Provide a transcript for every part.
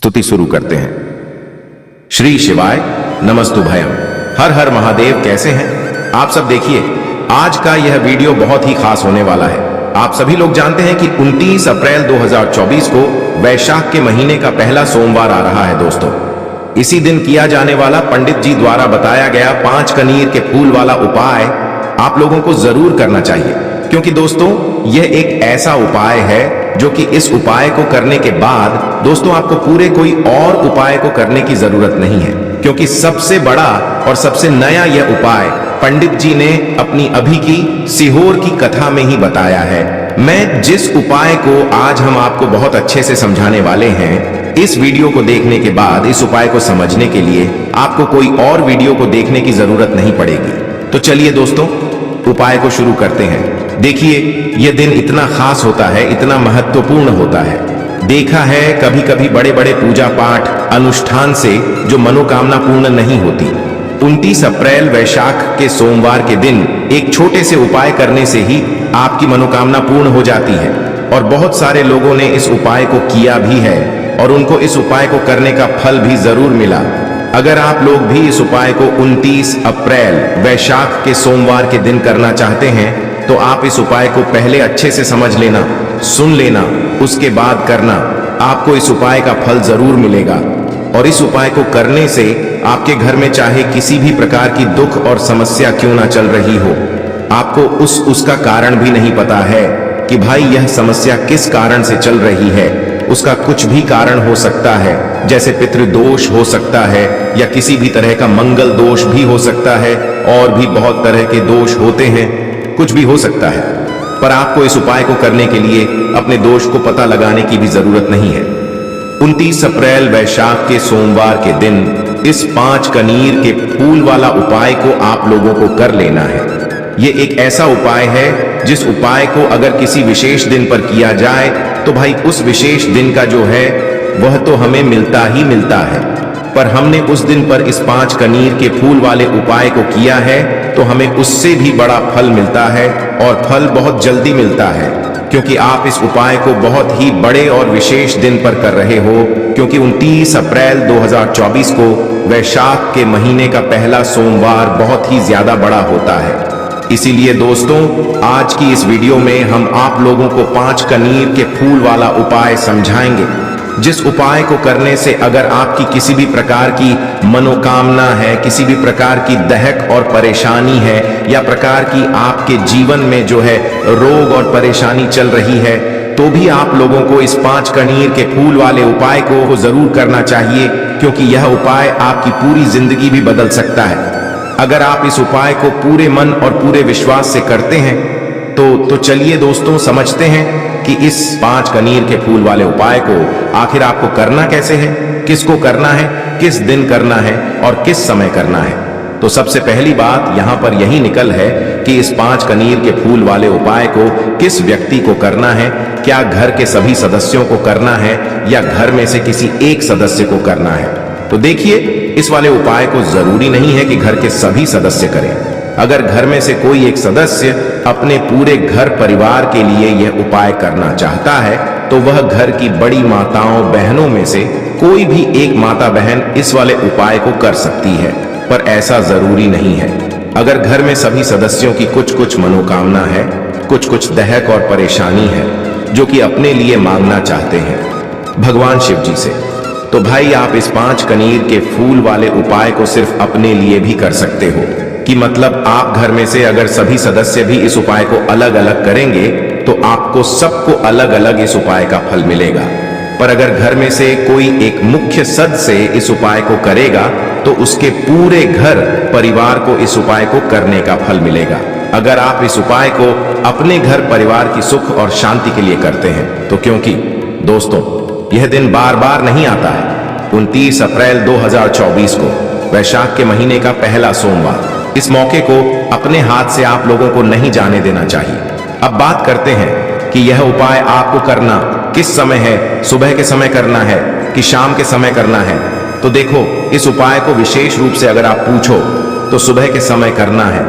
स्तुति शुरू करते हैं। श्री शिवाय नमस्तुभयम। हर हर महादेव। कैसे हैं आप सब? देखिए, आज का यह वीडियो बहुत ही खास होने वाला है। आप सभी लोग जानते हैं कि 29 अप्रैल 2024 को वैशाख के महीने का पहला सोमवार आ रहा है दोस्तों। इसी दिन किया जाने वाला पंडित जी द्वारा बताया गया 5 कनीर के फूल वाला उपाय आप लोगों को जरूर करना चाहिए, क्योंकि दोस्तों यह एक ऐसा उपाय है जो कि इस उपाय को करने के बाद दोस्तों आपको पूरे कोई और उपाय को करने की जरूरत नहीं है, क्योंकि सबसे बड़ा और सबसे नया यह उपाय पंडित जी ने अपनी अभी की सीहोर की कथा में ही बताया है। मैं जिस उपाय को आज हम आपको बहुत अच्छे से समझाने वाले हैं, इस वीडियो को देखने के बाद इस उपाय को समझने के लिए आपको कोई और वीडियो को देखने की जरूरत नहीं पड़ेगी। तो चलिए दोस्तों, उपाय को शुरू करते हैं। देखिए, यह दिन इतना खास होता है, इतना महत्वपूर्ण होता है। देखा है कभी कभी बड़े बड़े पूजा पाठ अनुष्ठान से जो मनोकामना पूर्ण नहीं होती, 29 अप्रैल वैशाख के सोमवार के दिन एक छोटे से उपाय करने से ही आपकी मनोकामना पूर्ण हो जाती है। और बहुत सारे लोगों ने इस उपाय को किया भी है और उनको इस उपाय को करने का फल भी जरूर मिला। अगर आप लोग भी इस उपाय को 29 अप्रैल वैशाख के सोमवार के दिन करना चाहते हैं तो आप इस उपाय को पहले अच्छे से समझ लेना, सुन लेना, उसके बाद करना। आपको इस उपाय का फल जरूर मिलेगा। और इस उपाय को करने से आपके घर में चाहे किसी भी प्रकार की दुख और समस्या क्यों ना चल रही हो, आपको उसका कारण भी नहीं पता है कि भाई यह समस्या किस कारण से चल रही है। उसका कुछ भी कारण हो सकता है, जैसे पितृदोष हो सकता है या किसी भी तरह का मंगल दोष भी हो सकता है, और भी बहुत तरह के दोष होते हैं, कुछ भी हो सकता है। पर आपको इस उपाय को करने के लिए अपने दोष को पता लगाने की भी जरूरत नहीं है। 29 अप्रैल वैशाख के सोमवार के दिन इस 5 कनीर के फूल वाला उपाय को आप लोगों को कर लेना है। ये एक ऐसा उपाय है जिस उपाय को अगर किसी विशेष दिन पर किया जाए तो भाई उस विशेष दिन का जो है वह तो हमें मिलता ही मिलता है। पर हमने उस दिन पर इस 5 कनीर के फूल वाले उपाय को किया है तो हमें उससे भी बड़ा फल मिलता है, और फल बहुत जल्दी मिलता है, क्योंकि आप इस उपाय को बहुत ही बड़े और विशेष दिन पर कर रहे हो, क्योंकि 29 अप्रैल 2024 को वैशाख के महीने का पहला सोमवार बहुत ही ज्यादा बड़ा होता है। इसीलिए दोस्तों, आज की इस वीडियो में हम आप लोगों को 5 कनीर के फूल वाला उपाय समझाएंगे, जिस उपाय को करने से अगर आपकी किसी भी प्रकार की मनोकामना है, किसी भी प्रकार की दहक और परेशानी है, या प्रकार की आपके जीवन में जो है रोग और परेशानी चल रही है, तो भी आप लोगों को इस 5 कनीर के फूल वाले उपाय को जरूर करना चाहिए, क्योंकि यह उपाय आपकी पूरी जिंदगी भी बदल सकता है। अगर आप इस उपाय को पूरे मन और पूरे विश्वास से करते हैं तो चलिए दोस्तों समझते हैं कि इस 5 कनीर के फूल वाले उपाय को आखिर आपको करना कैसे है, किसको करना है, किस दिन करना है और किस समय करना है। तो सबसे पहली बात यहाँ पर यही निकल है कि इस 5 कनीर के फूल वाले उपाय को किस व्यक्ति को करना है। क्या घर के सभी सदस्यों को करना है या घर में से किसी एक सदस्य को करना है? तो देखिए, इस वाले उपाय को जरूरी नहीं है कि घर के सभी सदस्य करें। अगर घर में से कोई एक सदस्य अपने पूरे घर परिवार के लिए यह उपाय करना चाहता है तो वह घर की बड़ी माताओं बहनों में से कोई भी एक माता बहन इस वाले उपाय को कर सकती है, पर ऐसा जरूरी नहीं है। अगर घर में सभी सदस्यों की कुछ कुछ मनोकामना है, कुछ कुछ दहक और परेशानी है जो कि अपने लिए मांगना चाहते हैं भगवान शिव जी से, तो भाई आप इस 5 कनीर के फूल वाले उपाय को सिर्फ अपने लिए भी कर सकते हो। कि मतलब आप घर में से अगर सभी सदस्य भी इस उपाय को अलग अलग करेंगे तो आपको सबको अलग अलग इस उपाय का फल मिलेगा। पर अगर घर में से कोई एक मुख्य सदस्य इस उपाय को करेगा तो उसके पूरे घर परिवार को इस उपाय को करने का फल मिलेगा। अगर आप इस उपाय को अपने घर परिवार की सुख और शांति के लिए करते हैं तो, क्योंकि दोस्तों यह दिन बार बार नहीं आता है। 29 अप्रैल 2024 को वैशाख के महीने का पहला सोमवार, इस मौके को अपने हाथ से आप लोगों को नहीं जाने देना चाहिए। अब बात करते हैं कि यह उपाय आपको करना किस समय है, सुबह के समय करना है कि शाम के समय करना है। तो देखो, इस उपाय को विशेष रूप से अगर आप पूछो तो सुबह के समय करना है।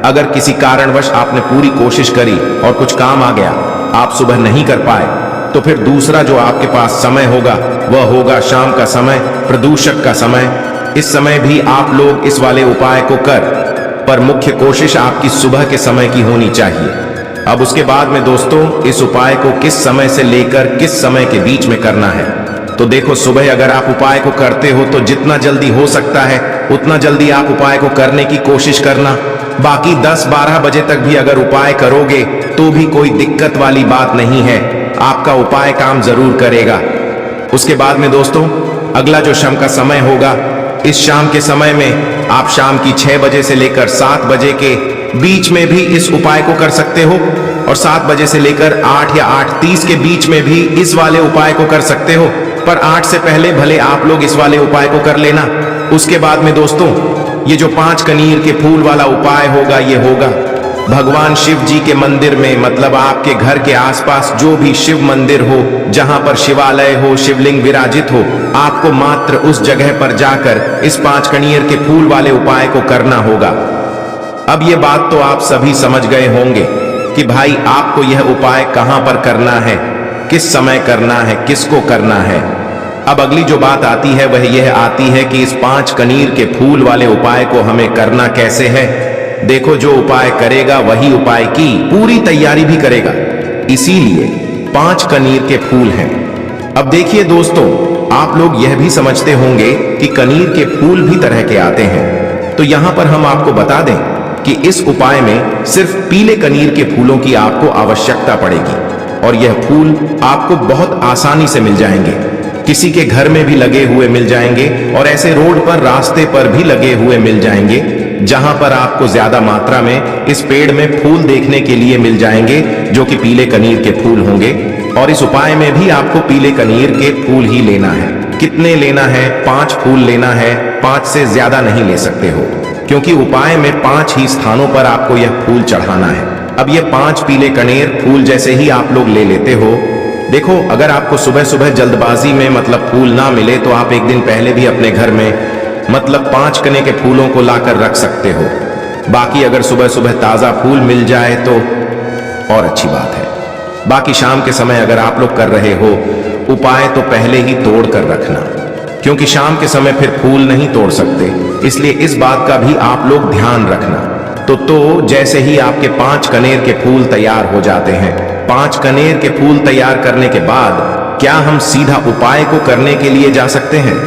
अगर किसी कारणवश आपने पूरी कोशिश करी और कुछ काम आ गया, आप सुबह नहीं कर पाए, तो फिर दूसरा जो आपके पास समय होगा वह होगा शाम का समय, प्रदूषक का समय। इस समय भी आप लोग इस वाले उपाय को पर मुख्य कोशिश आपकी सुबह के समय की होनी चाहिए। अब उसके बाद में दोस्तों, इस उपाय को किस समय से लेकर किस समय के बीच में करना है, तो देखो सुबह अगर आप उपाय को करते हो तो जितना जल्दी हो सकता है उतना जल्दी आप उपाय को करने की कोशिश करना। बाकी 10-12 बजे तक भी अगर उपाय करोगे तो भी कोई दिक्कत वाली बात नहीं है, आपका उपाय काम जरूर करेगा। उसके बाद में दोस्तों, अगला जो शाम का समय होगा, इस शाम के समय में आप शाम की 6 बजे से लेकर 7 बजे के बीच में भी इस उपाय को कर सकते हो, और 7 बजे से लेकर 8 या 8:30 के बीच में भी इस वाले उपाय को कर सकते हो। पर 8 से पहले भले आप लोग इस वाले उपाय को कर लेना। उसके बाद में दोस्तों, ये जो 5 कनीर के फूल वाला उपाय होगा, ये होगा भगवान शिव जी के मंदिर में, मतलब आपके घर के आसपास जो भी शिव मंदिर हो, जहां पर शिवालय हो, शिवलिंग विराजित हो, आपको मात्र उस जगह पर जाकर इस 5 कनीर के फूल वाले उपाय को करना होगा। अब ये बात तो आप सभी समझ गए होंगे कि भाई आपको यह उपाय कहां पर करना है, किस समय करना है, किसको करना है। अब अगली जो बात आती है वह यह आती है कि इस 5 कनीर के फूल वाले उपाय को हमें करना कैसे है। देखो, जो उपाय करेगा वही उपाय की पूरी तैयारी भी करेगा, इसीलिए 5 कनीर के फूल हैं। अब देखिए दोस्तों, आप लोग यह भी समझते होंगे कि कनीर के फूल भी तरह के आते हैं, तो यहां पर हम आपको बता दें कि इस उपाय में सिर्फ पीले कनीर के फूलों की आपको आवश्यकता पड़ेगी, और यह फूल आपको बहुत आसानी से मिल जाएंगे। किसी के घर में भी लगे हुए मिल जाएंगे, और ऐसे रोड पर, रास्ते पर भी लगे हुए मिल जाएंगे, जहां पर आपको ज्यादा मात्रा में इस पेड़ में फूल देखने के लिए मिल जाएंगे, जो कि पीले कनीर के फूल होंगे। और इस उपाय में भी आपको पीले कनीर के फूल ही लेना है। कितने लेना है? 5 फूल लेना है, 5 से ज्यादा नहीं ले सकते हो, क्योंकि उपाय में 5 ही स्थानों पर आपको यह फूल चढ़ाना है। अब ये 5 पीले कनेर फूल जैसे ही आप लोग ले लेते हो, देखो अगर आपको सुबह सुबह जल्दबाजी में मतलब फूल ना मिले तो आप एक दिन पहले भी अपने घर में मतलब 5 कने के फूलों को लाकर रख सकते हो। बाकी अगर सुबह सुबह ताजा फूल मिल जाए तो और अच्छी बात है। बाकी शाम के समय अगर आप लोग कर रहे हो उपाय तो पहले ही तोड़ कर रखना, क्योंकि शाम के समय फिर फूल नहीं तोड़ सकते, इसलिए इस बात का भी आप लोग ध्यान रखना। तो जैसे ही आपके 5 कनेर के फूल तैयार हो जाते हैं, 5 कनेर के फूल तैयार करने के बाद क्या हम सीधा उपाय को करने के लिए जा सकते हैं?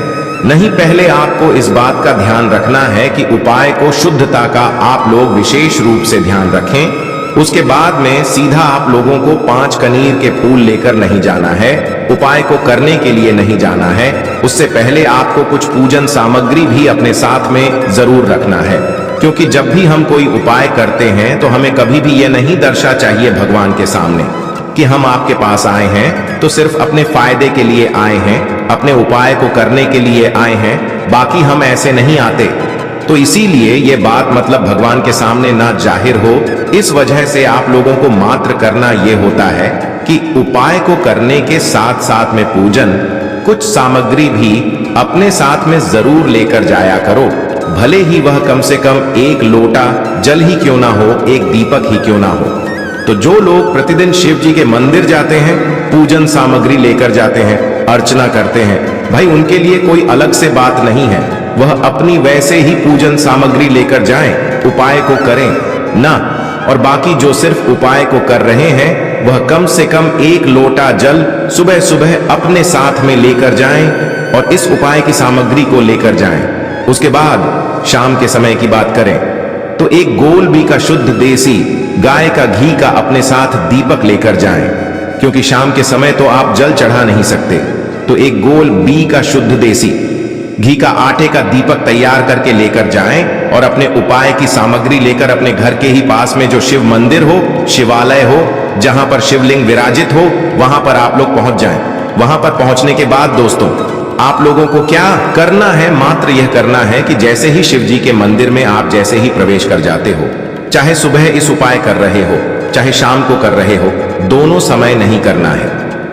नहीं, पहले आपको इस बात का ध्यान रखना है कि उपाय को शुद्धता का आप लोग विशेष रूप से ध्यान रखें। उसके बाद में सीधा आप लोगों को 5 कनीर के फूल लेकर नहीं जाना है, उपाय को करने के लिए नहीं जाना है। उससे पहले आपको कुछ पूजन सामग्री भी अपने साथ में जरूर रखना है, क्योंकि जब भी हम कोई उपाय करते हैं तो हमें कभी भी यह नहीं दर्शा चाहिए भगवान के सामने कि हम आपके पास आए हैं तो सिर्फ अपने फायदे के लिए आए हैं, अपने उपाय को करने के लिए आए हैं, बाकी हम ऐसे नहीं आते। तो इसीलिए ये बात मतलब भगवान के सामने ना जाहिर हो, इस वजह से आप लोगों को मात्र करना ये होता है कि उपाय को करने के साथ साथ में पूजन कुछ सामग्री भी अपने साथ में जरूर लेकर जाया करो, भले ही वह कम से कम 1 लोटा जल ही क्यों ना हो, 1 दीपक ही क्यों ना हो। तो जो लोग प्रतिदिन शिव जी के मंदिर जाते हैं, पूजन सामग्री लेकर जाते हैं, अर्चना करते हैं, भाई उनके लिए कोई अलग से बात नहीं है, वह अपनी वैसे ही पूजन सामग्री लेकर जाएं, उपाय को करें ना। और बाकी जो सिर्फ उपाय को कर रहे हैं वह कम से कम 1 लोटा जल सुबह सुबह अपने साथ में लेकर जाएं और इस उपाय की सामग्री को लेकर जाएं। उसके बाद शाम के समय की बात करें तो 1 गोल बी का शुद्ध देसी गाय का घी का अपने साथ दीपक लेकर जाएं, क्योंकि शाम के समय तो आप जल चढ़ा नहीं सकते। तो 1 गोल बी का शुद्ध देसी घी का आटे का दीपक तैयार करके लेकर जाएं और अपने उपाय की सामग्री लेकर अपने घर के ही पास में जो शिव मंदिर हो, शिवालय हो, जहां पर शिवलिंग विराजित हो, वहां पर आप लोग पहुंच जाएं। वहां पर पहुंचने के बाद दोस्तों आप लोगों को क्या करना है, मात्र यह करना है कि जैसे ही शिव जी के मंदिर में आप जैसे ही प्रवेश कर जाते हो, चाहे सुबह इस उपाय कर रहे हो चाहे शाम को कर रहे हो, दोनों समय नहीं करना है।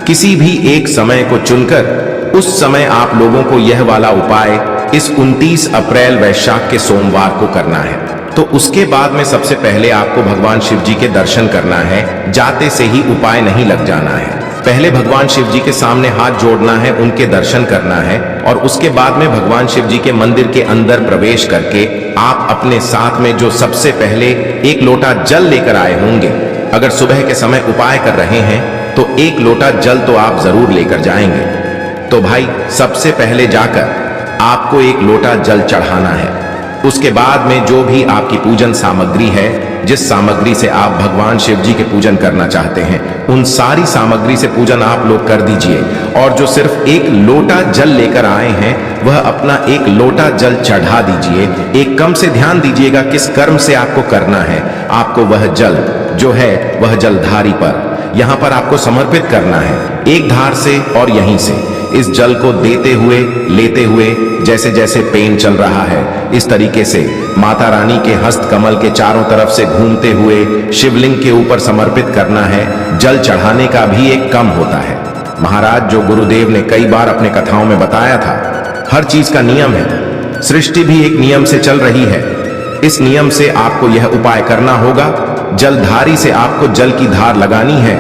किसी भी एक समय को चुनकर उस समय आप लोगों को यह वाला उपाय इस 29 अप्रैल वैशाख के सोमवार को करना है। तो उसके बाद में सबसे पहले आपको भगवान शिव जी के दर्शन करना है, जाते से ही उपाय नहीं लग जाना है। पहले भगवान शिव जी के सामने हाथ जोड़ना है, उनके दर्शन करना है और उसके बाद में भगवान शिव जी के मंदिर के अंदर प्रवेश करके आप अपने साथ में जो सबसे पहले एक लोटा जल लेकर आए होंगे, अगर सुबह के समय उपाय कर रहे हैं तो एक लोटा जल तो आप जरूर लेकर जाएंगे। तो भाई सबसे पहले जाकर आपको एक लोटा जल चढ़ाना है। उसके बाद में जो भी आपकी पूजन सामग्री है, जिस सामग्री से आप भगवान शिव जी के पूजन करना चाहते हैं, उन सारी सामग्री से पूजन आप लोग कर दीजिए। और जो सिर्फ एक लोटा जल लेकर आए हैं वह अपना एक लोटा जल चढ़ा दीजिए। एक कम से ध्यान दीजिएगा किस कर्म से आपको करना है। आपको वह जल जो है वह जलधारी पर यहाँ पर आपको समर्पित करना है, एक धार से और यहीं से इस जल को देते हुए लेते हुए जैसे जैसे पेन चल रहा है, इस तरीके से माता रानी के हस्त कमल के चारों तरफ से घूमते हुए शिवलिंग के ऊपर समर्पित करना है। जल चढ़ाने का भी एक क्रम होता है महाराज, जो गुरुदेव ने कई बार अपने कथाओं में बताया था। हर चीज का नियम है, सृष्टि भी एक नियम से चल रही है। इस नियम से आपको यह उपाय करना होगा। जलधारी से आपको जल की धार लगानी है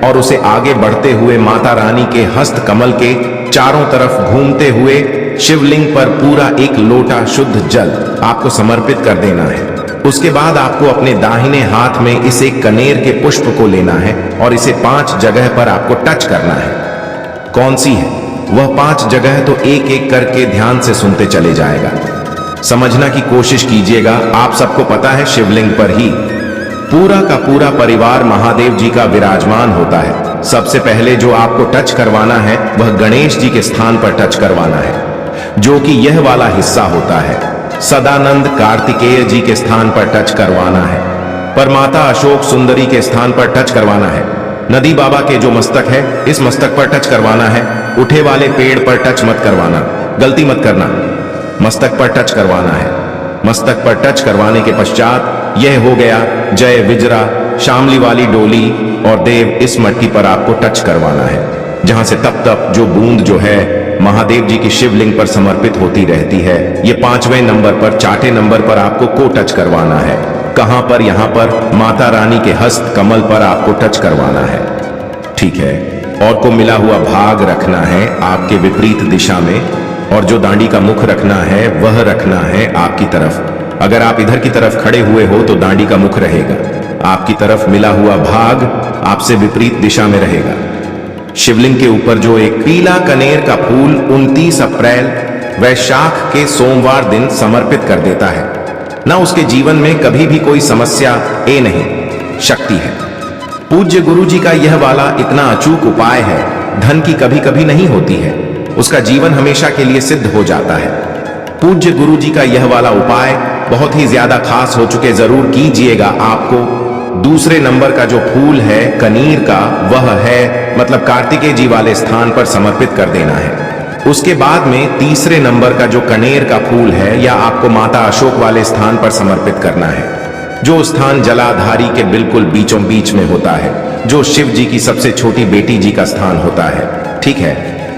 और उसे आगे बढ़ते हुए माता रानी के हस्त कमल के चारों तरफ घूमते हुए शिवलिंग पर पूरा एक लोटा शुद्ध जल आपको समर्पित कर देना है। उसके बाद आपको अपने दाहिने हाथ में इस एक कनेर के पुष्प को लेना है और इसे 5 जगह पर आपको टच करना है। कौन सी है वह 5 जगह, तो एक एक करके ध्यान से सुनते चले जाएगा, समझना की कोशिश कीजिएगा। आप सबको पता है शिवलिंग पर ही पूरा का पूरा परिवार महादेव जी का विराजमान होता है। सबसे पहले जो आपको टच करवाना है वह गणेश जी के स्थान पर टच करवाना है, जो कि यह वाला हिस्सा होता है। सदानंद कार्तिकेय जी के स्थान पर टच करवाना है। परमाता अशोक सुंदरी के स्थान पर टच करवाना है। नदी बाबा के जो मस्तक है इस मस्तक पर टच करवाना है। उठे वाले पेड़ पर टच मत करवाना, गलती मत करना, मस्तक पर टच करवाना है। मस्तक पर टच करवाने के पश्चात यह हो गया जय विजरा, शामली वाली डोली और देव, इस मटकी पर आपको टच करवाना है, जहां से तप तप जो बूंद जो है महादेव जी की शिवलिंग पर समर्पित होती रहती है। ये 5वें नंबर पर, चाटे नंबर पर आपको को टच करवाना है। कहां पर? यहां पर माता रानी के हस्त कमल पर आपको टच करवाना है, ठीक है। और को मिला हुआ भाग रखना है आपके विपरीत दिशा में, और जो दांडी का मुख रखना है वह रखना है आपकी तरफ। अगर आप इधर की तरफ खड़े हुए हो तो दांडी का मुख रहेगा आपकी तरफ, मिला हुआ भाग आपसे विपरीत दिशा में रहेगा। शिवलिंग के ऊपर जो एक पीला कनेर का फूल 29 अप्रैल वैशाख के सोमवार दिन समर्पित कर देता है ना, उसके जीवन में कभी भी कोई समस्या नहीं, शक्ति है। पूज्य गुरु जी का यह वाला इतना अचूक उपाय है, धन की कभी कभी नहीं होती है, उसका जीवन हमेशा के लिए सिद्ध हो जाता है। पूज्य गुरु जी का यह वाला उपाय बहुत ही ज्यादा खास हो चुके, जरूर कीजिएगा। आपको दूसरे नंबर का जो फूल है कनीर का, वह है मतलब कार्तिकेय जी वाले स्थान पर समर्पित कर देना है। उसके बाद में तीसरे नंबर का जो कनेर का फूल है या आपको माता अशोक वाले स्थान पर समर्पित करना है, जो स्थान जलाधारी के बिल्कुल बीचों बीच में होता है, जो शिव जी की सबसे छोटी बेटी जी का स्थान होता है, ठीक है।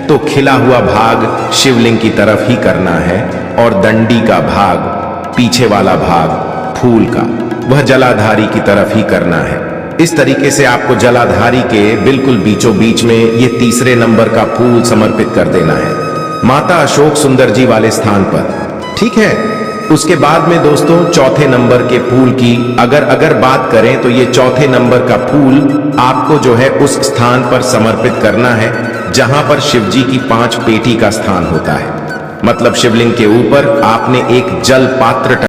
तो खिला हुआ भाग शिवलिंग की तरफ ही करना है और दंडी का भाग, पीछे वाला भाग फूल का, वह जलाधारी की तरफ ही करना है। इस तरीके से आपको जलाधारी के बिल्कुल बीचों बीच में ये तीसरे नंबर का फूल समर्पित कर देना है माता अशोक सुंदर जी वाले स्थान पर, ठीक है। उसके बाद में दोस्तों चौथे नंबर के फूल की अगर बात करें तो ये चौथे नंबर का फूल आपको जो है उस स्थान पर समर्पित करना है जहां पर शिव जी की 5 पेटी का स्थान होता है। मतलब शिवलिंग के ऊपर आपने एक जल पात्र